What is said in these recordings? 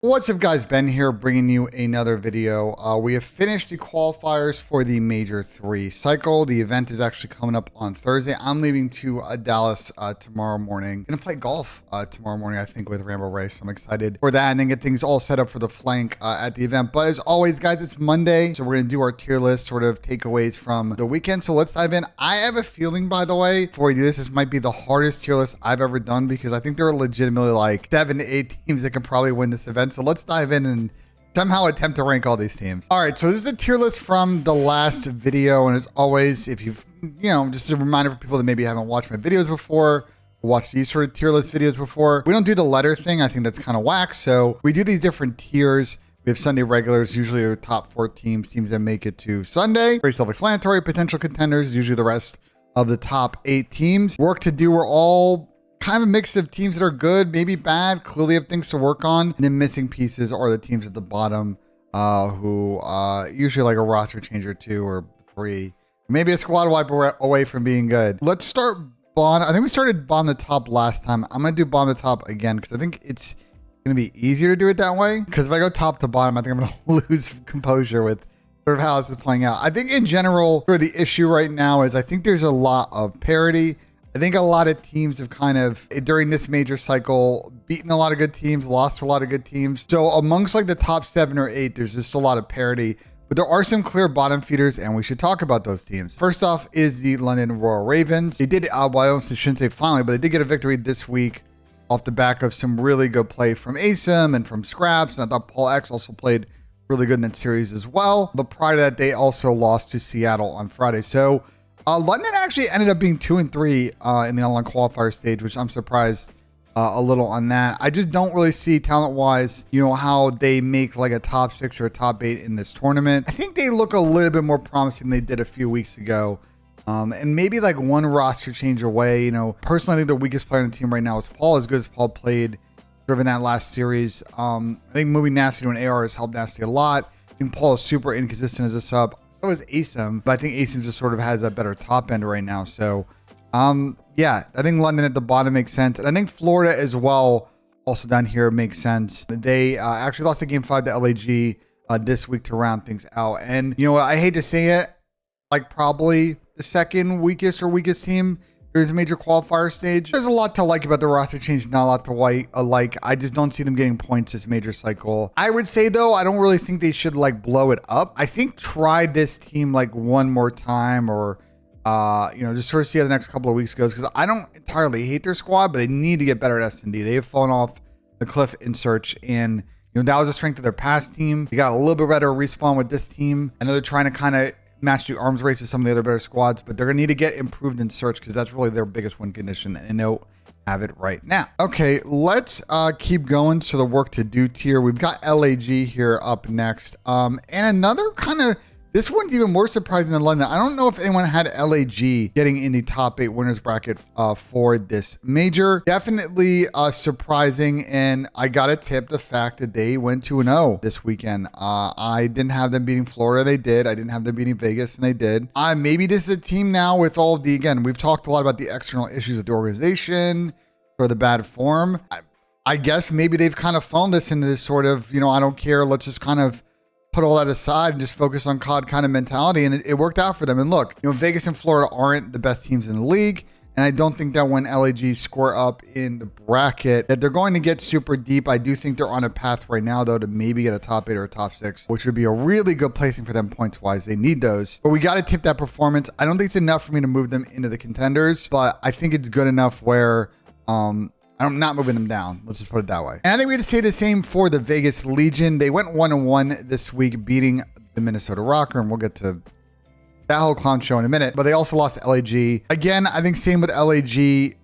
What's up, guys? Ben here bringing you another video. We have finished the qualifiers for the Major 3 cycle. The event is actually coming up on Thursday. I'm leaving to Dallas tomorrow morning. Gonna play golf tomorrow morning, I think, with Rambo Ray. So I'm excited for that and then get things all set up for the flank at the event. But as always, guys, it's Monday. So we're gonna do our tier list, sort of takeaways from the weekend. So let's dive in. I have a feeling, by the way, for you, this might be the hardest tier list I've ever done because I think there are legitimately like 7 to 8 teams that can probably win this event. So let's dive in and somehow attempt to rank all these teams. All right, so this is a tier list from the last video. And as always, if you've, just a reminder for people that maybe haven't watched my videos before, watched these sort of tier list videos before, we don't do the letter thing. I think that's kind of whack. So we do these different tiers. We have Sunday regulars, usually our top 4 teams that make it to Sunday. Very self-explanatory. Potential contenders, usually the rest of the top 8 teams. Work to do, we're all kind of a mix of teams that are good, maybe bad, clearly have things to work on. And then missing pieces are the teams at the bottom who usually like a roster change or 2 or 3. Maybe a squad wipe away from being good. Let's start Bond. I think we started Bond the top last time. I'm going to do Bond the top again because I think it's going to be easier to do it that way. Because if I go top to bottom, I think I'm going to lose composure with sort of how this is playing out. I think in general, for the issue right now is I think there's a lot of parity. I think a lot of teams have kind of, during this major cycle, beaten a lot of good teams, lost to a lot of good teams. So amongst like the top 7 or 8, there's just a lot of parity. But there are some clear bottom feeders, and we should talk about those teams. First off is the London Royal Ravens. They did, well, I shouldn't say finally, but they did get a victory this week off the back of some really good play from ASIM and from Scraps. And I thought Paul X also played really good in that series as well. But prior to that, they also lost to Seattle on Friday. So London actually ended up being 2-3 in the online qualifier stage, which I'm surprised a little on that. I just don't really see talent-wise, how they make like a top 6 or a top 8 in this tournament. I think they look a little bit more promising than they did a few weeks ago. And maybe like one roster change away. Personally, I think the weakest player on the team right now is Paul, as good as Paul played sort of in that last series. I think moving Nasty to an AR has helped Nasty a lot. I think Paul is super inconsistent as a sub. So is ASIM, but I think ASIM just sort of has a better top end right now. So, yeah, I think London at the bottom makes sense. And I think Florida as well, also down here, makes sense. They actually lost a game 5 to LAG this week to round things out. And, I hate to say it, like probably the second weakest team. There's a major qualifier stage. There's a lot to like about the roster change, not a lot to like. I just don't see them getting points this major cycle. I would say, though, I don't really think they should like blow it up. I think try this team like one more time or, just sort of see how the next couple of weeks goes. Because I don't entirely hate their squad, but they need to get better at S&D. They have fallen off the cliff in search. And, that was a strength of their past team. They got a little bit better respawn with this team. I know they're trying to kind of match the arms race with some of the other better squads, but they're gonna need to get improved in search because that's really their biggest win condition, and they don't have it right now. Okay, let's keep going to the work to do tier. We've got LAG here up next, and another kind of, this one's even more surprising than London. I don't know if anyone had LAG getting in the top 8 winners bracket for this major. Definitely surprising, and I gotta tip the fact that they went 2-0 this weekend. I didn't have them beating Florida. They did. I didn't have them beating Vegas, and they did. Maybe this is a team now with all of the, again, we've talked a lot about the external issues of the organization or the bad form. I guess maybe they've kind of fallen this into this sort of, I don't care. Let's just kind of put all that aside and just focus on COD kind of mentality, and it worked out for them. And look, Vegas and Florida aren't the best teams in the league, and I don't think that when LAG score up in the bracket that they're going to get super deep. I do think they're on a path right now, though, to maybe get a top 8 or a top 6, which would be a really good placing for them points-wise. They need those. But we got to tip that performance. I don't think it's enough for me to move them into the contenders, but I think it's good enough where I'm not moving them down. Let's just put it that way. And I think we had to say the same for the Vegas Legion. They went 1-1 this week, beating the Minnesota Rocker, and we'll get to that whole clown show in a minute. But they also lost to LAG. Again, I think same with LAG.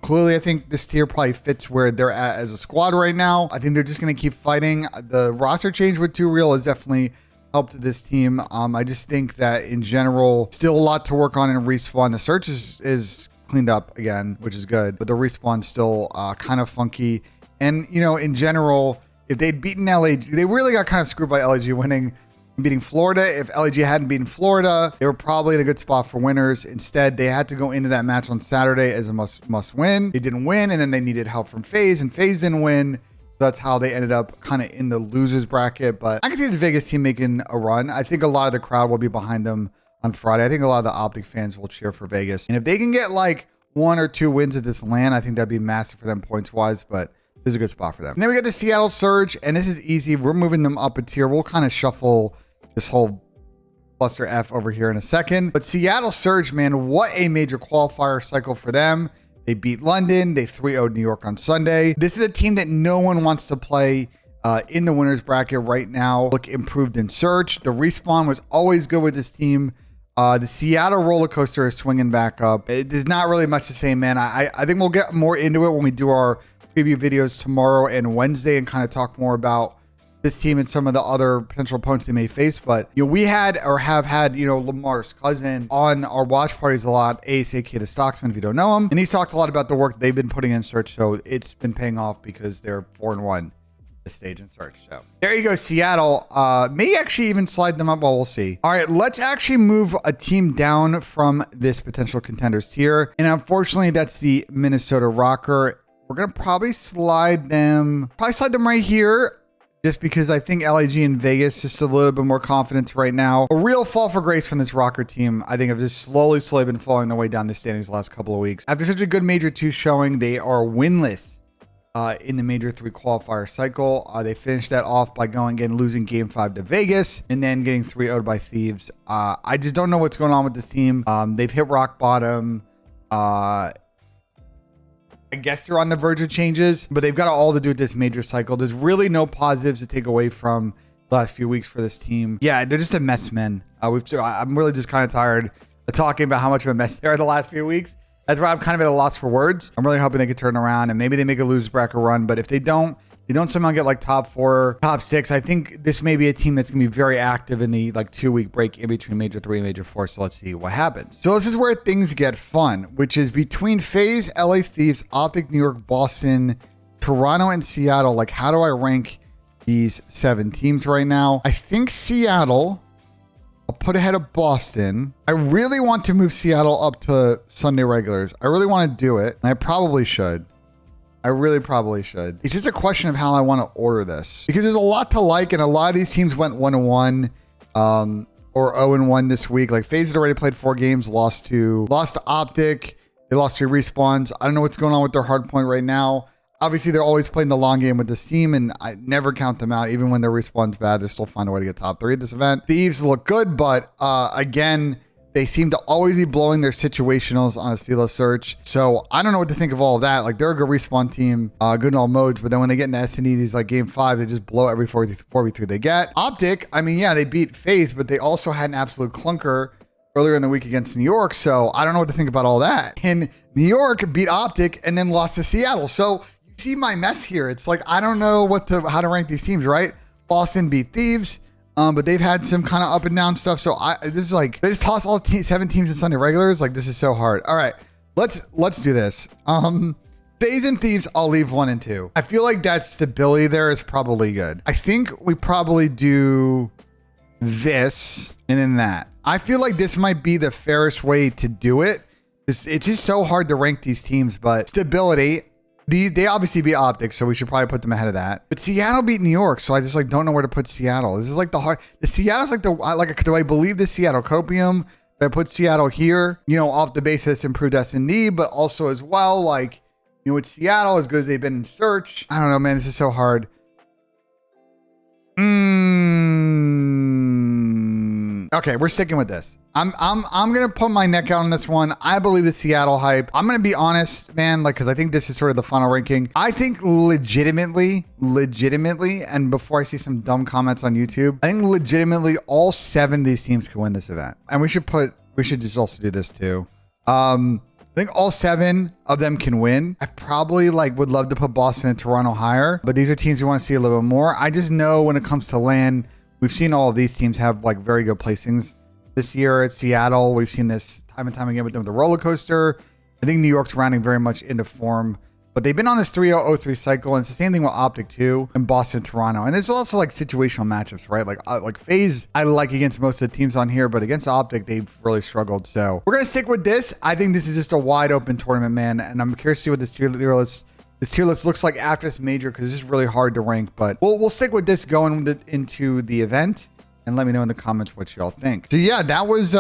Clearly, I think this tier probably fits where they're at as a squad right now. I think they're just going to keep fighting. The roster change with 2 Real has definitely helped this team. I just think that in general, still a lot to work on in Respawn. The search is cleaned up again, which is good, but the respawn still kind of funky. And in general, if they'd beaten LAG, they really got kind of screwed by LAG winning and beating Florida. If LAG hadn't beaten Florida, they were probably in a good spot for winners. Instead, they had to go into that match on Saturday as a must win. They didn't win, and then they needed help from FaZe, and FaZe didn't win. That's how they ended up kind of in the losers bracket. But I can see the Vegas team making a run. I think a lot of the crowd will be behind them on Friday. I think a lot of the Optic fans will cheer for Vegas. And if they can get like 1 or 2 wins at this LAN, I think that'd be massive for them points wise. But this is a good spot for them. And then we got the Seattle Surge, and this is easy. We're moving them up a tier. We'll kind of shuffle this whole cluster F over here in a second. But Seattle Surge, man, what a major qualifier cycle for them. They beat London. They 3-0'd New York on Sunday. This is a team that no one wants to play in the winners bracket right now. Look improved in Search. The respawn was always good with this team. The Seattle roller coaster is swinging back up. There's not really much to say, man. I think we'll get more into it when we do our preview videos tomorrow and Wednesday and kind of talk more about this team and some of the other potential opponents they may face. But, you know, we had or have had, you know, Lamar's cousin on our watch parties a lot, Ace, aka the Stocksman, if you don't know him. And he's talked a lot about the work that they've been putting in Search. So it's been paying off because they're 4-1 this stage in Search. So there you go, Seattle. May actually even slide them up. Well, we'll see. All right, let's actually move a team down from this potential contenders tier. And unfortunately, that's the Minnesota Rocker. We're going to probably slide them right here, just because I think LAG and Vegas just a little bit more confidence right now. A real fall for grace from this Rocker team. I think have just slowly been falling their way down the standings the last couple of weeks. After such a good Major 2 showing, they are winless in the Major 3 qualifier cycle. They finished that off by losing Game 5 to Vegas and then getting 3-0'd by Thieves. I just don't know what's going on with this team. They've hit rock bottom. I guess they're on the verge of changes, but they've got all to do with this major cycle. There's really no positives to take away from the last few weeks for this team. Yeah, they're just a mess, man. I'm really just kind of tired of talking about how much of a mess they are the last few weeks. That's why I'm kind of at a loss for words. I'm really hoping they can turn around and maybe they make a losers bracket run. But if they don't somehow get like top 4, top 6, I think this may be a team that's going to be very active in the like 2-week break in between Major 3 and Major 4. So let's see what happens. So this is where things get fun, which is between FaZe, LA Thieves, Optic, New York, Boston, Toronto, and Seattle. Like, how do I rank these 7 teams right now? I think Seattle, I'll put ahead of Boston. I really want to move Seattle up to Sunday regulars. I really want to do it, and I probably should. I really probably should. It's just a question of how I want to order this, because there's a lot to like, and a lot of these teams went 1-1 or 0-1 this week. Like FaZe had already played 4 games, lost to Optic. They lost 3 respawns. I don't know what's going on with their hard point right now. Obviously, they're always playing the long game with this team, and I never count them out. Even when their respawn's bad, they still find a way to get top 3 at this event. Thieves look good, but again, they seem to always be blowing their situationals on a CDL Search. So I don't know what to think of all of that. Like, they're a good respawn team, good in all modes, but then when they get into S&E, these like game 5, they just blow every 4v3 they get. Optic, I mean, yeah, they beat FaZe, but they also had an absolute clunker earlier in the week against New York. So I don't know what to think about all that. And New York beat Optic and then lost to Seattle. So you see my mess here. It's like, I don't know how to rank these teams, right? Boston beat Thieves. But they've had some kind of up and down stuff. So this is like, they just toss all 7 teams in Sunday regulars. Like, this is so hard. All right, let's do this. FaZe and Thieves, I'll leave 1 and 2. I feel like that stability there is probably good. I think we probably do this and then that. I feel like this might be the fairest way to do it. It's just so hard to rank these teams, but stability. They obviously beat Optic, so we should probably put them ahead of that. But Seattle beat New York, so I just like don't know where to put Seattle. This is like the Seattle's like do I believe the Seattle copium? Do I put Seattle here? You know, off the basis improved S&D, but also as well, like, you know, with Seattle, as good as they've been in Search. I don't know, man. This is so hard. Okay, we're sticking with this. I'm gonna put my neck out on this one. I believe the Seattle hype. I'm gonna be honest, man, like, because I think this is sort of the final ranking. I think legitimately, and before I see some dumb comments on YouTube, I think legitimately all 7 of these teams can win this event. And we should just also do this too. I think all 7 of them can win. I probably would love to put Boston and Toronto higher, but these are teams we want to see a little bit more. I just know when it comes to LAN, we've seen all of these teams have like very good placings this year. At Seattle, we've seen this time and time again with them with the roller coaster. I think New York's rounding very much into form, but they've been on this 3-0-0-3 cycle, and it's the same thing with Optic too, and Boston, Toronto. And there's also like situational matchups, right? Like FaZe, I like against most of the teams on here, but against Optic, they've really struggled. So we're gonna stick with this. I think this is just a wide open tournament, man, and I'm curious to see what this tier list this tier list looks like after this major, because it's just really hard to rank. But we'll stick with this going into the event. And let me know in the comments what y'all think. So yeah, that was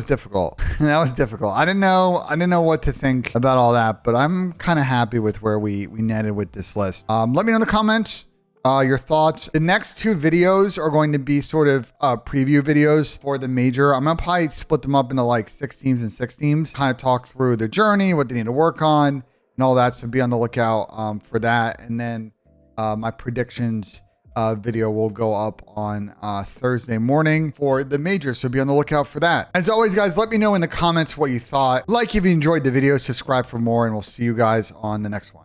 difficult. That was difficult. I didn't know what to think about all that, but I'm kind of happy with where we netted with this list. Let me know in the comments your thoughts. The next two videos are going to be sort of preview videos for the major. I'm gonna probably split them up into like 6 teams and 6 teams, kind of talk through their journey, what they need to work on, and all that. So be on the lookout for that. And then my predictions video will go up on Thursday morning for the major, so be on the lookout for that. As always, guys, let me know in the comments what you thought. Like if you enjoyed the video, subscribe for more, and we'll see you guys on the next one.